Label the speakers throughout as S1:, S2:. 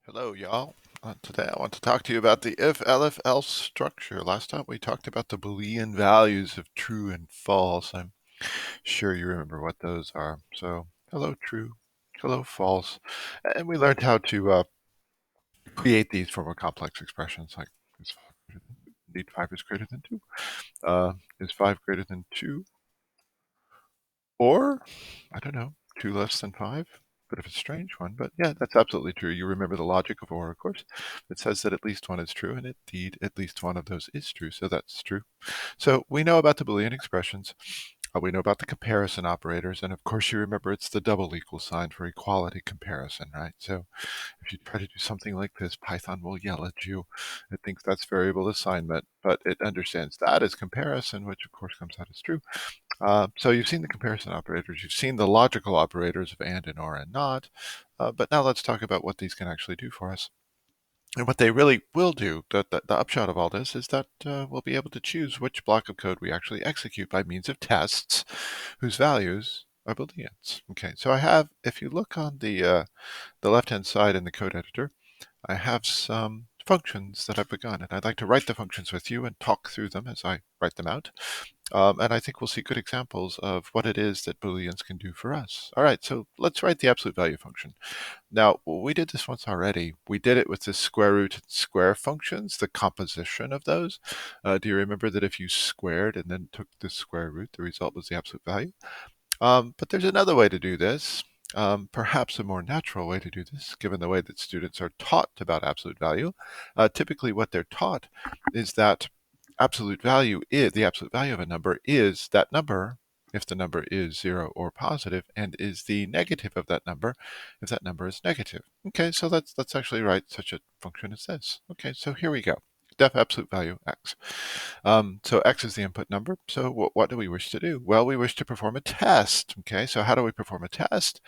S1: Hello, y'all. Today I want to talk to you about the if-elif-else structure. Last time we talked about the Boolean values of true and false. I'm sure you remember what those are. So, hello, true, hello, false. And we learned how to create these for more complex expressions like is 5 greater than, indeed 5 is greater than 2. Is 5 greater than 2? Or, I don't know, 2 less than 5? Bit of a strange one, but yeah, that's absolutely true. You remember the logic of or, of course. It says that at least one is true, and indeed, at least one of those is true, so that's true. So we know about the Boolean expressions. We know about the comparison operators, and of course you remember it's the double equal sign for equality comparison, right? So if you try to do something like this, Python will yell at you. It thinks that's variable assignment, but it understands that as comparison, which of course comes out as true. So you've seen the comparison operators, you've seen the logical operators of and or and not, but now let's talk about what these can actually do for us. And what they really will do, the upshot of all this, is that we'll be able to choose which block of code we actually execute by means of tests whose values are Booleans. Okay, so I have, if you look on the left-hand side in the code editor, I have some functions that I've begun, and I'd like to write the functions with you and talk through them as I write them out. And I think we'll see good examples of what it is that Booleans can do for us. All right, so let's write the absolute value function. Now, we did this once already. We did it with the square root and square functions, the composition of those. Do you remember that if you squared and then took the square root, the result was the absolute value? But there's another way to do this. Perhaps a more natural way to do this, given the way that students are taught about absolute value. Typically, what they're taught is that the absolute value of a number is that number if the number is 0 or positive, and is the negative of that number if that number is negative. Okay, so let's actually write such a function as this. Okay, so here we go. Def absolute value x. So x is the input number. So what do we wish to do? Well, we wish to perform a test. Okay, so how do we perform a test?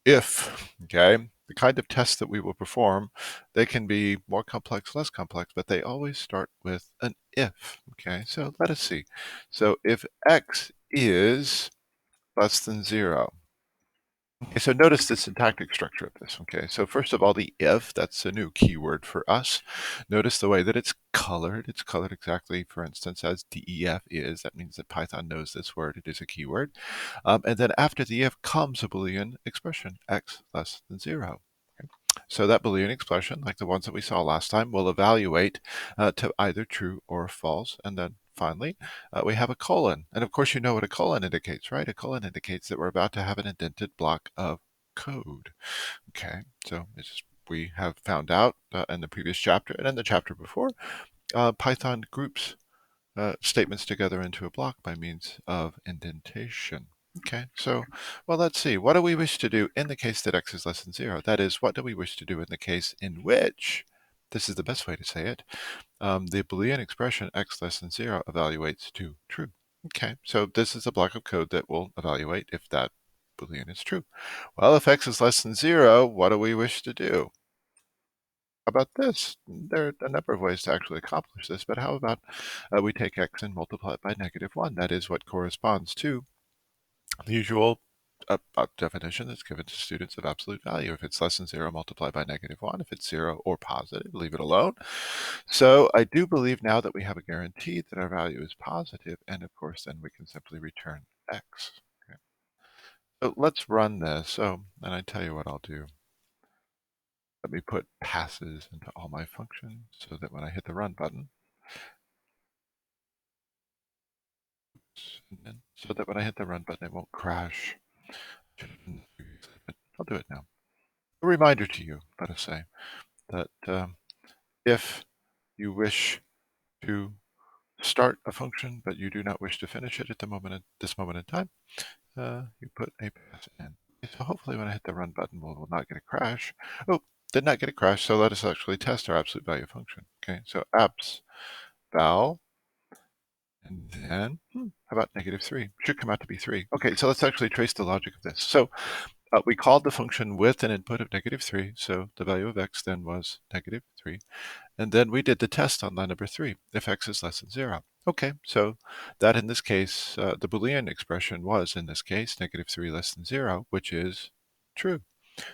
S1: If, okay, the kind of tests that we will perform, they can be more complex, less complex, but they always start with an if. Okay, so let us see. So if x is less than 0, okay, so notice the syntactic structure of this. Okay, so first of all, the if, that's a new keyword for us. Notice the way that it's colored. It's colored exactly, for instance, as def is. That means that Python knows this word. It is a keyword. And then after the if comes a Boolean expression, x less than 0. Okay. So that Boolean expression, like the ones that we saw last time, will evaluate to either true or false. And then finally, we have a colon. And of course, you know what a colon indicates, right? A colon indicates that we're about to have an indented block of code. Okay, so we have found out in the previous chapter and in the chapter before, Python groups statements together into a block by means of indentation. Okay, so, well, let's see. What do we wish to do in the case that x is less than 0? That is, what do we wish to do in the case in which, this is the best way to say it, the Boolean expression x less than 0 evaluates to true. Okay, so this is a block of code that will evaluate if that Boolean is true. Well, if x is less than 0, what do we wish to do? How about this? There are a number of ways to actually accomplish this, but how about we take x and multiply it by -1? That is what corresponds to the usual definition that's given to students of absolute value. If it's less than 0, multiply by -1. If it's 0 or positive, leave it alone. So I do believe now that we have a guarantee that our value is positive, and of course then we can simply return x. Okay. So let's run this. And I tell you what I'll do. Let me put passes into all my functions so that when I hit the run button, so that when I hit the run button, it won't crash. I'll do it now. A reminder to you, let us say, that if you wish to start a function, but you do not wish to finish it at this moment in time, you put a pass in. So hopefully when I hit the run button, we'll not get a crash. Oh, did not get a crash, so let us actually test our absolute value function. Okay, so abs val, and then, how about -3? Should come out to be 3. Okay, so let's actually trace the logic of this. So we called the function with an input of -3, so the value of x then was -3. And then we did the test on line number 3, if x is less than 0. Okay, so that in this case, the Boolean expression was, in this case, -3 less than 0, which is true.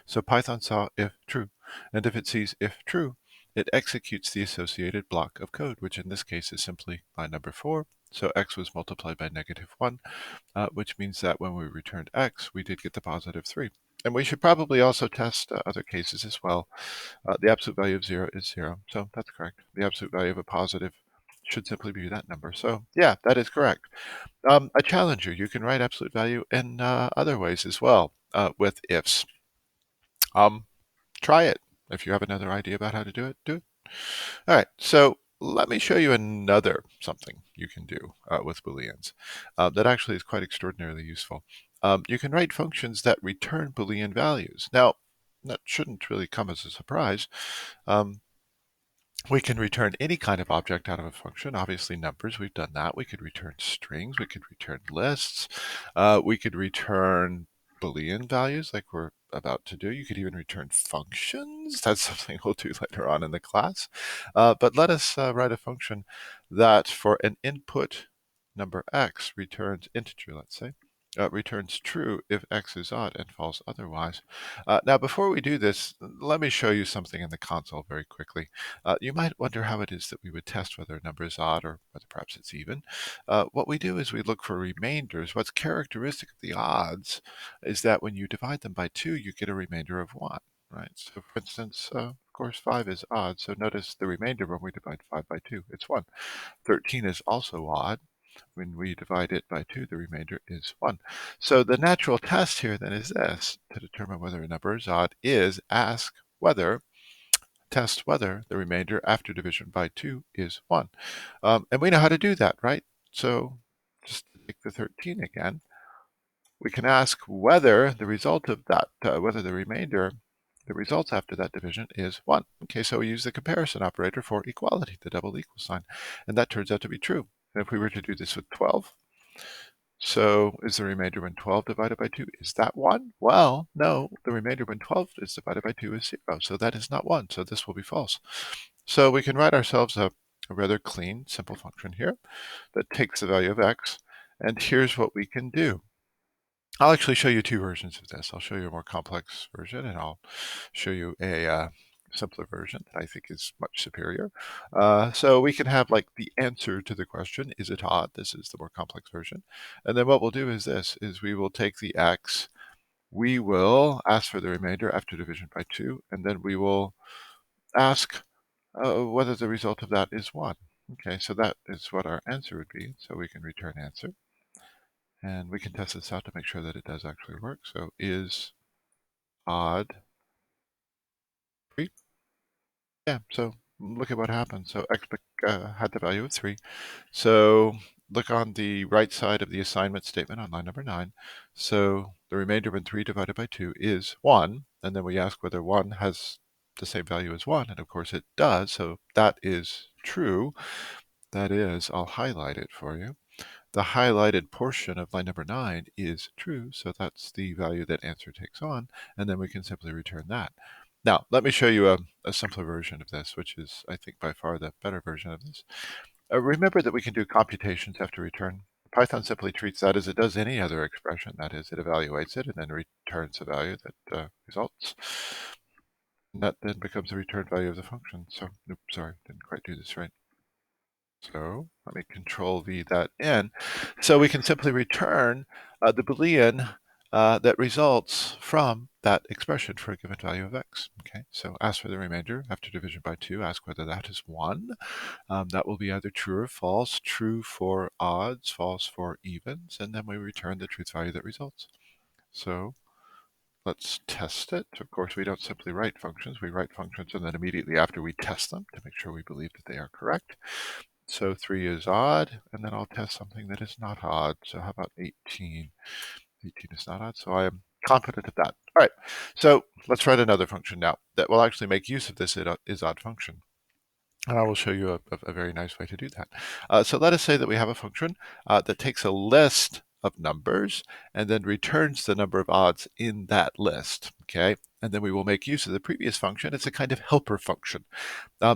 S1: So Python saw if true, and if it sees if true, it executes the associated block of code, which in this case is simply line number 4. So x was multiplied by -1, which means that when we returned x, we did get the positive 3. And we should probably also test other cases as well. The absolute value of 0 is 0, so that's correct. The absolute value of a positive should simply be that number. So yeah, that is correct. I challenge you. You can write absolute value in other ways as well with ifs. Um, try it. If you have another idea about how to do it, do it. All right, so let me show you another something you can do with Booleans that actually is quite extraordinarily useful. You can write functions that return Boolean values. Now, that shouldn't really come as a surprise. We can return any kind of object out of a function. Obviously, numbers, we've done that. We could return strings. We could return lists. We could return Boolean values like we're about to do. You could even return functions. That's something we'll do later on in the class. But let us write a function that for an input number x returns integer, let's say. Returns true if x is odd and false otherwise. Now, before we do this, let me show you something in the console very quickly. You might wonder how it is that we would test whether a number is odd or whether perhaps it's even. What we do is we look for remainders. What's characteristic of the odds is that when you divide them by 2, you get a remainder of 1. Right. So, for instance, of course, 5 is odd. So notice the remainder when we divide 5 by 2, it's 1. 13 is also odd. When we divide it by 2, the remainder is 1. So the natural test here then is this: to determine whether a number is odd is test whether the remainder after division by 2 is 1. And we know how to do that, right? So just take the 13 again. We can ask whether the result of that, whether the remainder, the results after that division is 1. Okay, so we use the comparison operator for equality, the double equal sign, and that turns out to be true. And if we were to do this with 12, so is the remainder when 12 divided by 2, is that 1? Well, no, the remainder when 12 is divided by 2 is 0, so that is not 1, so this will be false. So we can write ourselves a rather clean, simple function here that takes the value of x, and here's what we can do. I'll actually show you two versions of this. I'll show you a more complex version, and I'll show you a simpler version that I think is much superior. So we can have like the answer to the question, is it odd? This is the more complex version. And then what we'll do is this, is we will take the x, we will ask for the remainder after division by 2, and then we will ask whether the result of that is 1. Okay, so that is what our answer would be. So we can return answer. And we can test this out to make sure that it does actually work. So is odd 3? Yeah, so look at what happened. So x had the value of 3. So look on the right side of the assignment statement on line number 9. So the remainder when 3 divided by 2 is 1. And then we ask whether 1 has the same value as 1. And of course it does. So that is true. That is, I'll highlight it for you. The highlighted portion of line number 9 is true, so that's the value that answer takes on, and then we can simply return that. Now, let me show you a simpler version of this, which is, I think, by far the better version of this. Remember that we can do computations after return. Python simply treats that as it does any other expression. That is, it evaluates it and then returns the value that results. And that then becomes the return value of the function. So, oops, sorry, didn't quite do this right. So let me control V that in. So we can simply return the Boolean that results from that expression for a given value of x. Okay, so ask for the remainder after division by 2. Ask whether that is 1. That will be either true or false. True for odds, false for evens, and then we return the truth value that results. So let's test it. Of course, we don't simply write functions. We write functions and then immediately after we test them to make sure we believe that they are correct. So 3 is odd, and then I'll test something that is not odd. So how about 18? 18 is not odd, so I am confident of that. All right, so let's write another function now that will actually make use of this is odd function. And I will show you a very nice way to do that. So let us say that we have a function that takes a list of numbers and then returns the number of odds in that list. Okay, and then we will make use of the previous function. It's a kind of helper function.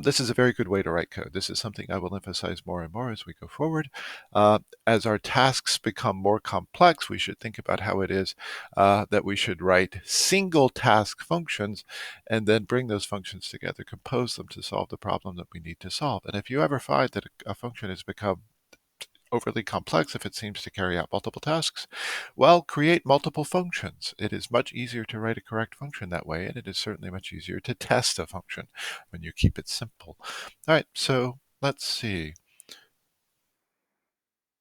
S1: This is a very good way to write code. This is something I will emphasize more and more as we go forward. As our tasks become more complex, we should think about how it is that we should write single task functions and then bring those functions together, compose them to solve the problem that we need to solve. And if you ever find that a function has become overly complex, if it seems to carry out multiple tasks, well, create multiple functions. It is much easier to write a correct function that way, and it is certainly much easier to test a function when you keep it simple. All right, so let's see.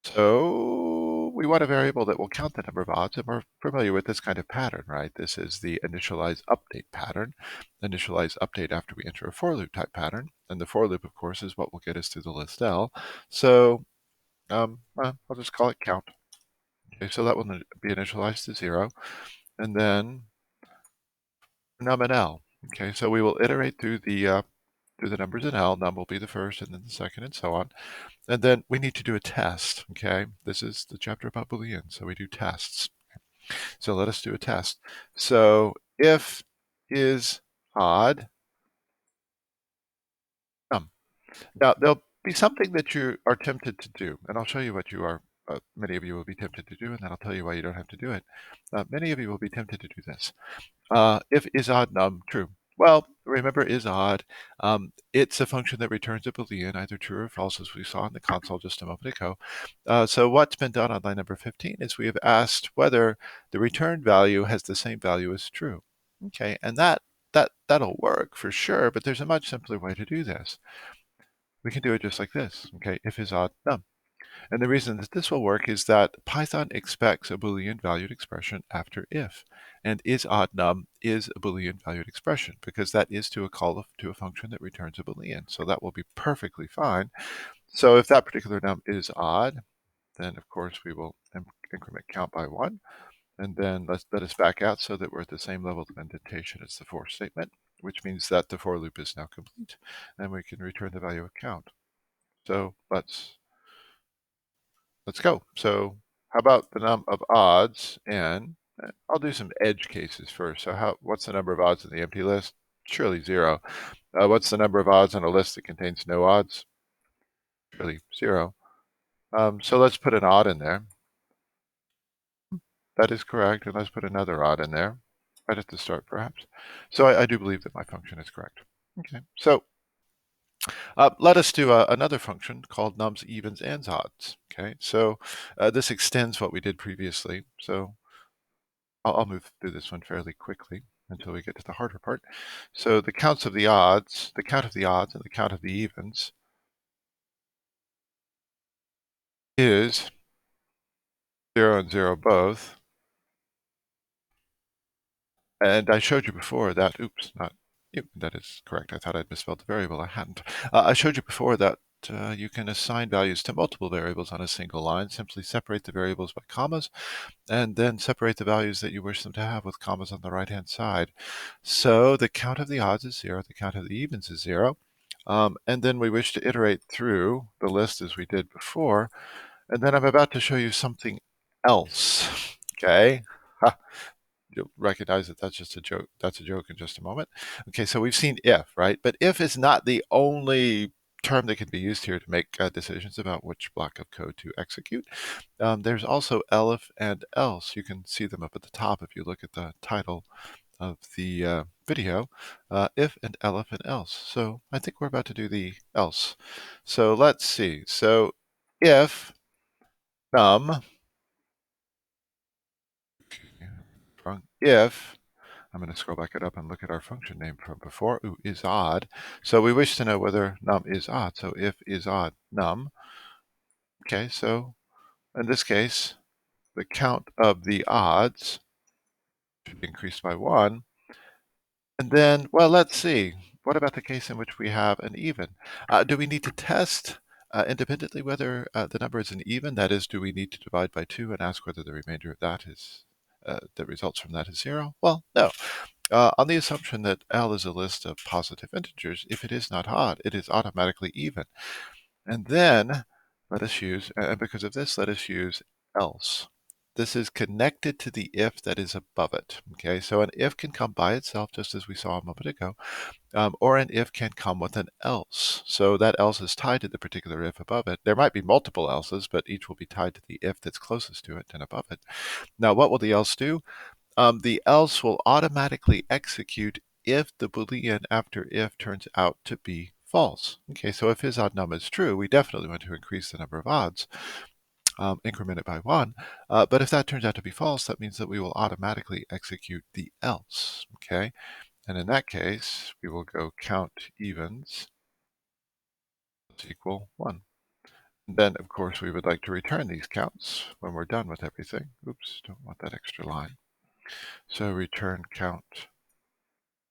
S1: So we want a variable that will count the number of odds, and we're familiar with this kind of pattern, right? This is the initialize update pattern. Initialize update after we enter a for loop type pattern, and the for loop, of course, is what will get us to the list L. So I'll just call it count. Okay, so that will be initialized to 0, and then num and L. Okay, so we will iterate through the numbers in L. Num will be the first, and then the second, and so on. And then we need to do a test. Okay, this is the chapter about Boolean, so we do tests. So let us do a test. So if is odd, num. Now there'll be something that you are tempted to do, and I'll show you what you are. Many of you will be tempted to do, and then I'll tell you why you don't have to do it. Many of you will be tempted to do this. If is odd num true. Well, remember is odd. It's a function that returns a Boolean, either true or false, as we saw in the console just a moment ago. So what's been done on line number 15 is we have asked whether the return value has the same value as true. Okay, and that'll work for sure, but there's a much simpler way to do this. We can do it just like this. Okay, if is odd num. And the reason that this will work is that Python expects a Boolean valued expression after if. And is odd num is a Boolean valued expression because that is to a call to a function that returns a Boolean. So that will be perfectly fine. So if that particular num is odd, then of course we will increment count by 1. And then let us back out so that we're at the same level of indentation as the for statement, which means that the for loop is now complete. And we can return the value of count. So let's go. So how about the num of odds? And I'll do some edge cases first. So what's the number of odds in the empty list? Surely 0. What's the number of odds on a list that contains no odds? Surely 0. So let's put an odd in there. That is correct. And let's put another odd in there, right at the start, perhaps. So I do believe that my function is correct. Okay. So let us do another function called nums, evens, and odds. Okay. So this extends what we did previously. So I'll move through this one fairly quickly until we get to the harder part. So the counts of the odds, the count of the odds and the count of the evens is 0 and 0 both. And I showed you before that, oops, not, yep, that is correct. I thought I'd misspelled the variable. I hadn't. I showed you before that you can assign values to multiple variables on a single line. Simply separate the variables by commas, and then separate the values that you wish them to have with commas on the right-hand side. So the count of the odds is 0, the count of the evens is 0. And then we wish to iterate through the list as we did before. And then I'm about to show you something else. Okay. You'll recognize that that's just a joke. That's a joke in just a moment. Okay, so we've seen if, right? But if is not the only term that can be used here to make decisions about which block of code to execute. There's also elif and else. You can see them up at the top if you look at the title of the video, if and elif and else. So I think we're about to do the else. So let's see. So if num, if I'm going to scroll back it up and look at our function name from before. Ooh, is odd. So we wish to know whether num is odd. So if is odd, num. Okay, so in this case, the count of the odds should be increased by 1. And then, well, let's see. What about the case in which we have an even? Do we need to test independently whether the number is an even? That is, do we need to divide by 2 and ask whether the remainder of that is that results from that is 0? Well, no. On the assumption that L is a list of positive integers, if it is not odd, it is automatically even. And then let us use, and because of this, let us use else. this is connected to the if that is above it. Okay, so an if can come by itself, just as we saw a moment ago, or an if can come with an else. So that else is tied to the particular if above it. There might be multiple else's, but each will be tied to the if that's closest to it and above it. Now, what will the else do? The else will automatically execute if the Boolean after if turns out to be false. Okay, so if his odd number is true, we definitely want to increase the number of odds, increment it by 1. But if that turns out to be false, that means that we will automatically execute the else. Okay, and in that case, we will go count evens is equal 1. And then, of course, we would like to return these counts when we're done with everything. Oops, don't want that extra line. So return count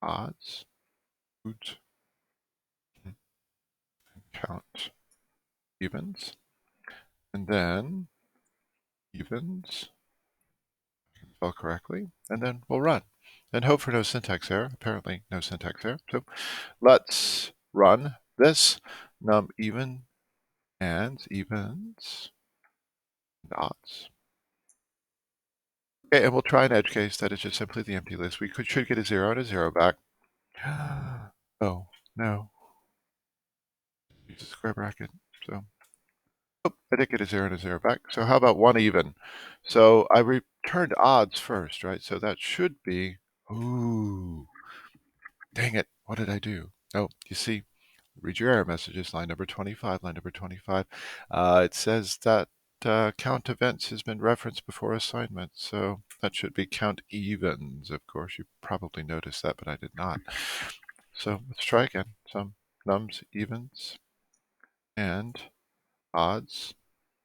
S1: odds, count evens, and then evens, spell correctly, and then we'll run. And hope for no syntax error. Apparently no syntax error. So let's run this num even and evens and odds. Okay, and we'll try an edge case that is just simply the empty list. We should get a 0 and a 0 back. Oh, no. Use a square bracket. So, oh, I did get a 0 and a 0 back. So how about 1 even? So I returned odds first, right? So that should be, ooh, dang it. What did I do? Oh, you see, read your error messages, line number 25, line number 25. It says that count events has been referenced before assignment, so that should be count evens. Of course, you probably noticed that, but I did not. So let's try again. Some nums, evens, and odds.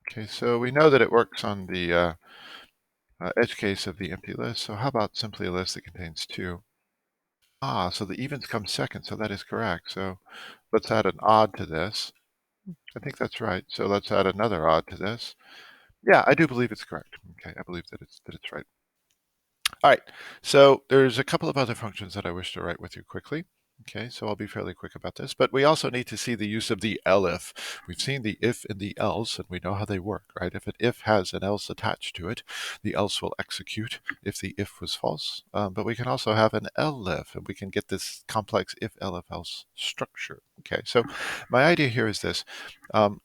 S1: Okay, so we know that it works on the edge case of the empty list. So how about simply a list that contains 2? So the evens come second, so that is correct. So let's add an odd to this. I think that's right. So let's add another odd to this. Yeah, I do believe it's correct. Okay, I believe that it's right. All right, so there's a couple of other functions that I wish to write with you quickly. Okay, so I'll be fairly quick about this, but we also need to see the use of the elif. We've seen the if and the else, and we know how they work, right? If an if has an else attached to it, the else will execute if the if was false. But we can also have an elif, and we can get this complex if-elif-else structure. Okay, so my idea here is this.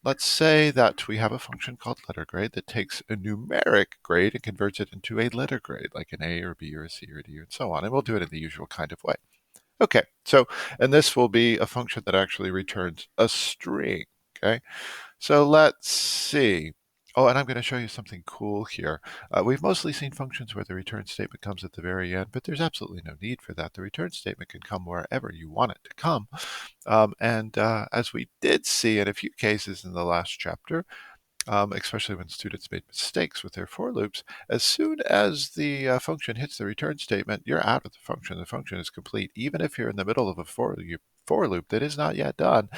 S1: Let's say that we have a function called letter grade that takes a numeric grade and converts it into a letter grade, like an A or B or a C or a D and so on. And we'll do it in the usual kind of way. Okay, so, and this will be a function that actually returns a string. Okay, so let's see. Oh, and I'm going to show you something cool here. We've mostly seen functions where the return statement comes at the very end, but there's absolutely no need for that. The return statement can come wherever you want it to come. As we did see in a few cases in the last chapter, especially when students made mistakes with their for loops, as soon as the function hits the return statement, you're out of the function. The function is complete. Even if you're in the middle of a for loop that is not yet done,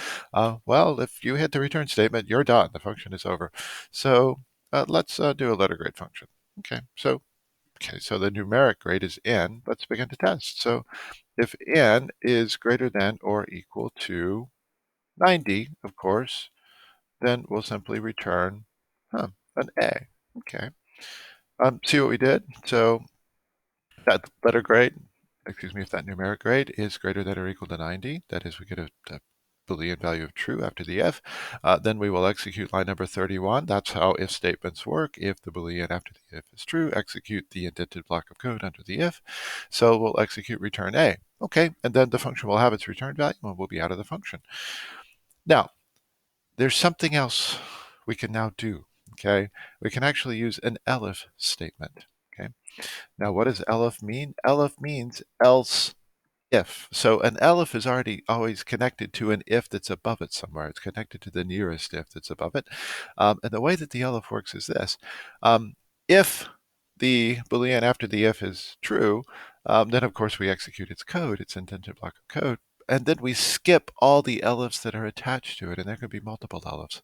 S1: well, if you hit the return statement, you're done. The function is over. So let's do a letter grade function. Okay, so the numeric grade is n. Let's begin to test. So if n is greater than or equal to 90, of course, then we'll simply return an A. Okay. See what we did? So that letter grade, if that numeric grade is greater than or equal to 90, that is, we get a Boolean value of true after the if, then we will execute line number 31. That's how if statements work. If the Boolean after the if is true, execute the indented block of code under the if. So we'll execute return A. Okay, and then the function will have its return value and we'll be out of the function. Now, there's something else we can now do. Okay, we can actually use an elif statement. Okay, now what does elif mean? Elif means else if. So an elif is always connected to an if that's above it somewhere. It's connected to the nearest if that's above it. And the way that the elif works is this. If the Boolean after the if is true, then of course we execute its code, its indented block of code, and then we skip all the elifs that are attached to it, and there could be multiple elifs.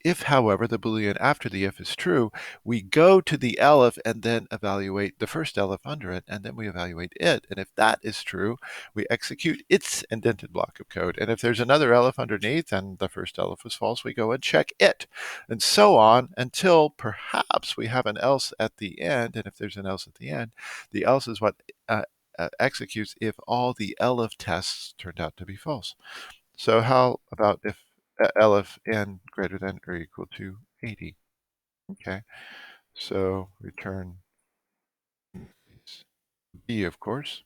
S1: If, however, the Boolean after the if is true, we go to the elif and then evaluate the first elif under it, and then we evaluate it. And if that is true, we execute its indented block of code. And if there's another elif underneath and the first elif was false, we go and check it. And so on until perhaps we have an else at the end. And if there's an else at the end, the else is what executes if all the elif tests turned out to be false. So how about if elif n greater than or equal to 80? Okay, so return B, of course.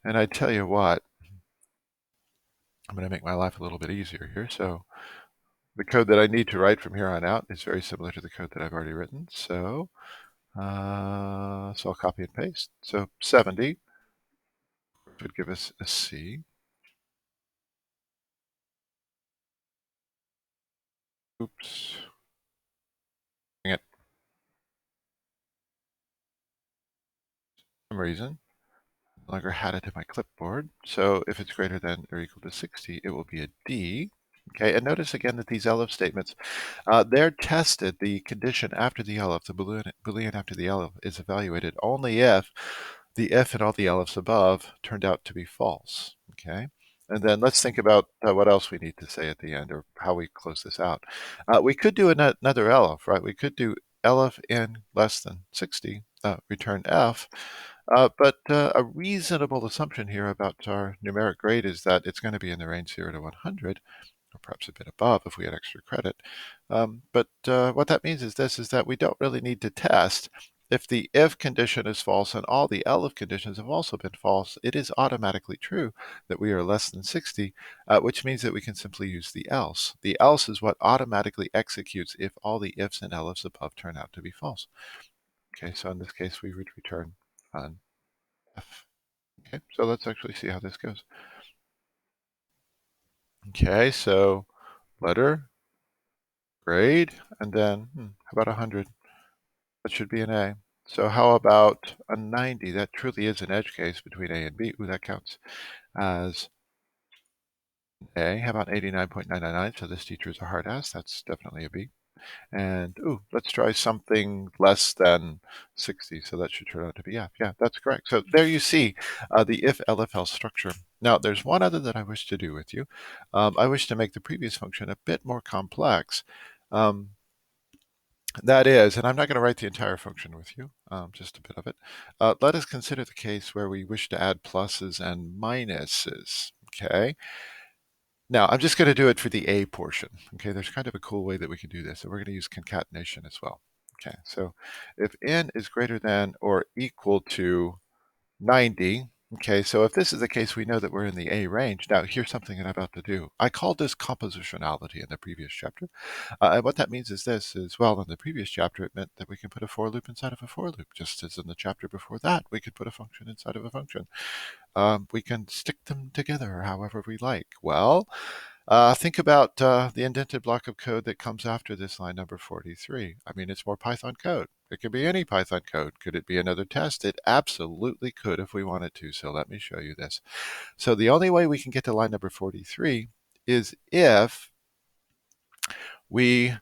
S1: And I tell you what, I'm going to make my life a little bit easier here. So the code that I need to write from here on out is very similar to the code that I've already written. So, I'll copy and paste. So 70 would give us a C. Oops. Dang it. For some reason, no longer had it in my clipboard. So if it's greater than or equal to 60, it will be a D. Okay, and notice again that these elif statements, they're tested. The condition after the elif, the Boolean after the elif, is evaluated only if the if and all the elifs above turned out to be false. Okay, and then let's think about what else we need to say at the end, or how we close this out. We could do another elif, right? We could do elif in less than 60, return f. But a reasonable assumption here about our numeric grade is that it's going to be in the range 0 to 100, or perhaps a bit above if we had extra credit. But what that means is this, is that we don't really need to test. If the if condition is false and all the elif conditions have also been false, it is automatically true that we are less than 60, which means that we can simply use the else. The else is what automatically executes if all the ifs and elifs above turn out to be false. Okay, so in this case, we would return on F. Okay, so let's actually see how this goes. Okay, so letter, grade, and then how about 100? That should be an A. So how about a 90? That truly is an edge case between A and B. Ooh, that counts as A. How about 89.999? So this teacher is a hard ass. That's definitely a B. And ooh, let's try something less than 60. So that should turn out to be F. Yeah, that's correct. So there you see the if-elif-else structure. Now, there's one other that I wish to do with you. I wish to make the previous function a bit more complex. That is, and I'm not going to write the entire function with you, just a bit of it. Let us consider the case where we wish to add pluses and minuses. Okay. Now, I'm just going to do it for the A portion. Okay, there's kind of a cool way that we can do this. So we're going to use concatenation as well. Okay, so if n is greater than or equal to 90, okay, so if this is the case, we know that we're in the A range. Now, here's something that I'm about to do. I called this compositionality in the previous chapter. And what that means is this, is, well, in the previous chapter, it meant that we can put a for loop inside of a for loop, just as in the chapter before that, we could put a function inside of a function. We can stick them together however we like. Well, think about the indented block of code that comes after this line number 43. I mean, it's more Python code. It could be any Python code. Could it be another test? It absolutely could if we wanted to. So let me show you this. So the only way we can get to line number 43 is if we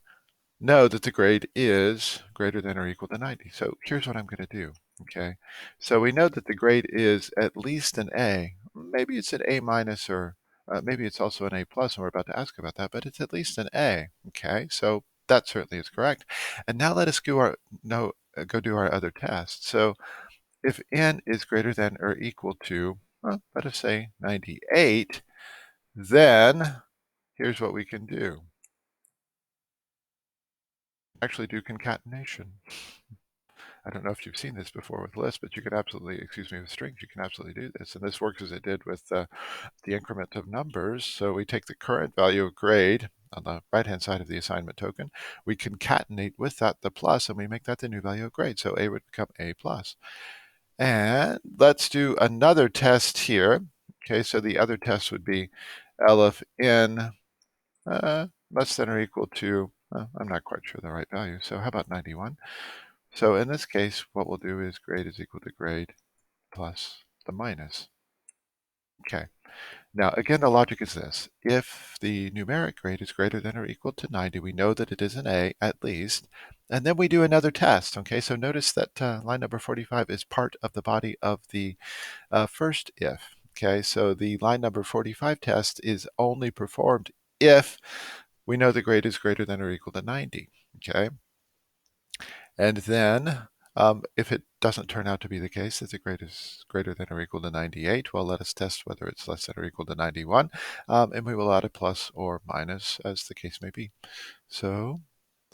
S1: know that the grade is greater than or equal to 90. So here's what I'm going to do. Okay, so we know that the grade is at least an A. Maybe it's an A minus, or maybe it's also an A plus, and we're about to ask about that, but it's at least an A. Okay, so that certainly is correct. And now let us go do our other test. So if n is greater than or equal to, well, let us say 98, then here's what we can do. Actually do concatenation. I don't know if you've seen this before with lists, but you can absolutely, excuse me, with strings, you can absolutely do this. And this works as it did with the increment of numbers. So we take the current value of grade on the right-hand side of the assignment token. We concatenate with that the plus, and we make that the new value of grade. So A would become A plus. And let's do another test here. Okay, so the other test would be elif n less than or equal to, I'm not quite sure the right value. So how about 91? So in this case, what we'll do is grade is equal to grade plus the minus. Okay. Now, again, the logic is this. If the numeric grade is greater than or equal to 90, we know that it is an A at least. And then we do another test. Okay, so notice that line number 45 is part of the body of the first if. Okay, so the line number 45 test is only performed if we know the grade is greater than or equal to 90. Okay, and then if it doesn't turn out to be the case that the grade is greater than or equal to 98, well, let us test whether it's less than or equal to 91, and we will add a plus or minus as the case may be. So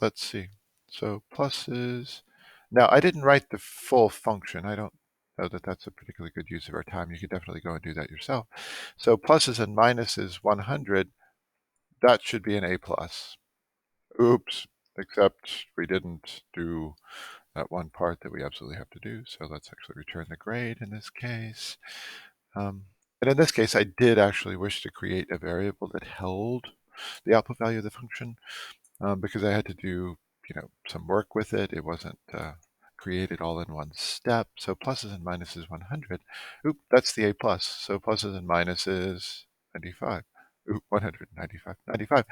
S1: let's see. So pluses. Now, I didn't write the full function. I don't know that that's a particularly good use of our time. You could definitely go and do that yourself. So pluses and minuses 100, that should be an A plus. Oops, except we didn't do that one part that we absolutely have to do. So let's actually return the grade in this case. And in this case, I did actually wish to create a variable that held the output value of the function because I had to do some work with it. It wasn't created all in one step. So pluses and minuses 100. Oop, that's the A plus. So pluses and minuses 95. Ooh, 195, 95.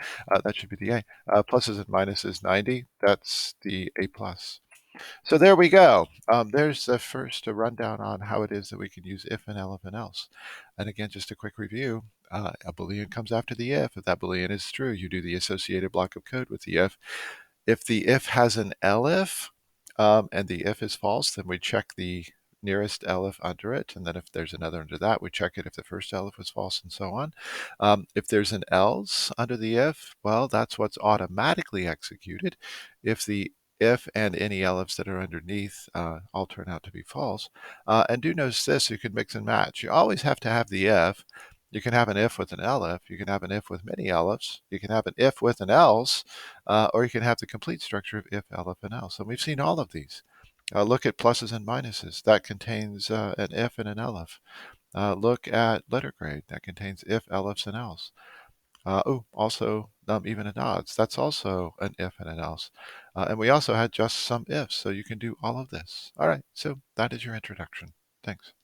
S1: That should be the A. Pluses and minuses 90. That's the A plus. So there we go. There's the first rundown on how it is that we can use if and elif and else. And again, just a quick review. A Boolean comes after the if. If that Boolean is true, you do the associated block of code with the if. If the if has an elif and the if is false, then we check the nearest elif under it. And then if there's another under that, we check it if the first elif was false and so on. If there's an else under the if, well, that's what's automatically executed. If the if and any elifs that are underneath all turn out to be false. And do notice this, you can mix and match. You always have to have the if. You can have an if with an elif. You can have an if with many elifs. You can have an if with an else. Or you can have the complete structure of if, elif, and else. And we've seen all of these. Look at pluses and minuses. That contains an if and an elif. Look at letter grade. That contains if, elifs, and else. Also even an odds. That's also an if and an else. And we also had just some ifs, so you can do all of this. All right, so that is your introduction. Thanks.